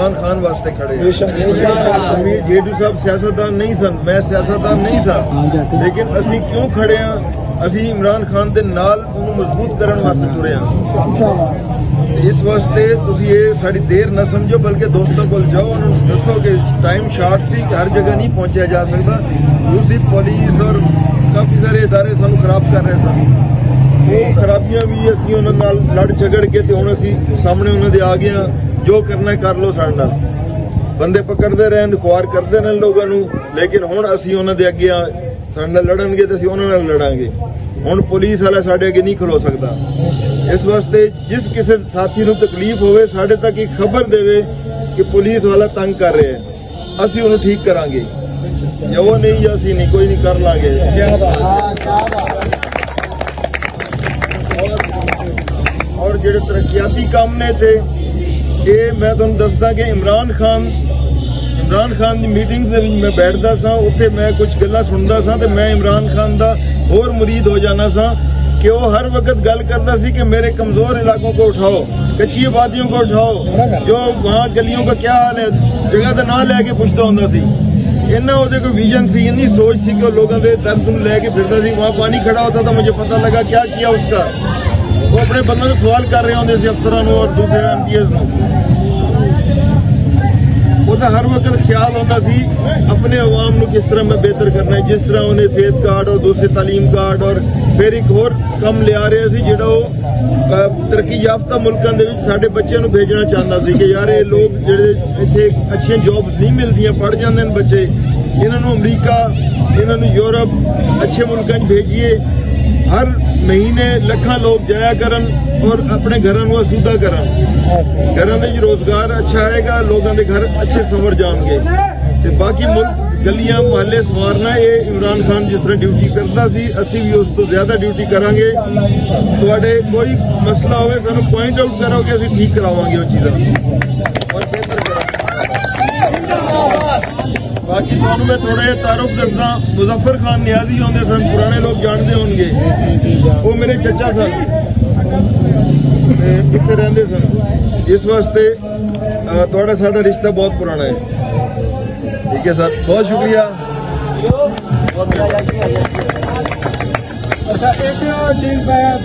इमरान खान वास्ते खड़े हैं। जेडू साहब सियासतदान नहीं सन, मैं सियासतदान नहीं सा, लेकिन असी क्यों खड़े हैं? असी इमरान खान दे नाल उन्हें मजबूत करने वास्ते तुरे हैं। इस वास्ते तुसी ये साड़ी देर न समझो, बल्कि दोस्तों को जाओ, उन्होंने दसो कि टाइम शार्ट सी, हर जगह नहीं पहुंचा जा सकता। दूसरी पुलिस और काफी सारे इदारे सानू खराब कर रहे सन, वो खराबियां भी असी उन्होंने नाल लड़ झगड़ के ते हुण असी सामने उन्होंने आ गए हैं। जो करना है कर लो, साडे नाल बंदे पकड़ते रहे, खुआर करते रहे लोगों को, लेकिन हुण असी उन्होंने अगे साडे नाल लड़नगे तो असी उन्होंने नाल लड़ांगे। हुण पुलिस वाला साडे अगे नहीं खलो सकता। इस वास्ते जिस किसी साथी नूं तकलीफ होवे साडे तक एक खबर देवे कि पुलिस वाला तंग कर रहे हैं, असी उन्हें ठीक करांगे। या वो नहीं या असी नहीं, कोई नहीं, कर लांगे। और जेडे तरक्याती काम ने थे, ये मैं तुहानूं दसदा कि इमरान खान की मीटिंग मैं बैठता सा, उत्थे मैं कुछ गल्लां सुनदा सा ते मैं इमरान खान दा होर मुरीद हो जाना सा कि वो हर वक्त गल करता सी कि मेरे कमजोर इलाकों को उठाओ, कच्ची आबादियों को उठाओ, जो वहाँ गलियों का क्या हाल है, जगह का नाम लैके पूछता होंदा सी। इन्ना वो कोई विजन सी, इन्नी सोच सी कि लोगों के दर्द लैके फिरता सी। वहाँ पानी खड़ा होता था, मुझे पता लगा क्या किया उसका। वो अपने बंदों से सवाल कर रहे होंगे अफसरों और दूसरे MPs को। हर वक्त ख्याल होता सी अपने अवाम को किस तरह मैं बेहतर करना है, जिस तरह उन्हें सेहत कार्ड और दूसरे तालीम कार्ड और फिर एक होर कम लिया रहे सी जो तरक्की याफ्ता मुल्कों के साडे बच्चों को भेजना चाहता सी कि यार ये लोग जेडे इत्थे अच्छी जॉब नहीं मिलती, पढ़ जाते हैं बच्चे, इन्होंने अमरीका, इन्होंने यूरोप अच्छे मुल्कों भेजिए। हर महीने लखा लोग जाया करन और अपने घरों को असूदा करन, घरों में रोजगार अच्छा आएगा, लोगों के घर अच्छे संवर जाएंगे। बाकी मुल्क गलियां मोहल्ले संवारना ये इमरान खान जिस तरह ड्यूटी करता सी, असी भी उस तो ज्यादा ड्यूटी करांगे। तुहाडे कोई मसला होवे सानू पॉइंट आउट करो कि असी ठीक करावांगे वो चीज़ां और बेहतर करांगे। बाकी तुहानू मैं थोड़ा जिहा तारुफ दसदा, मुजफ्फर खान नियाजी होंदे सन, पुराने लोग जानते होंगे, वो मेरे चचा सन, इत्थे रहंदे सन। इस वास्ते थोड़ा साडा रिश्ता बहुत पुराना है। ठीक है सर, बहुत शुक्रिया। अच्छा, एक चीज मैं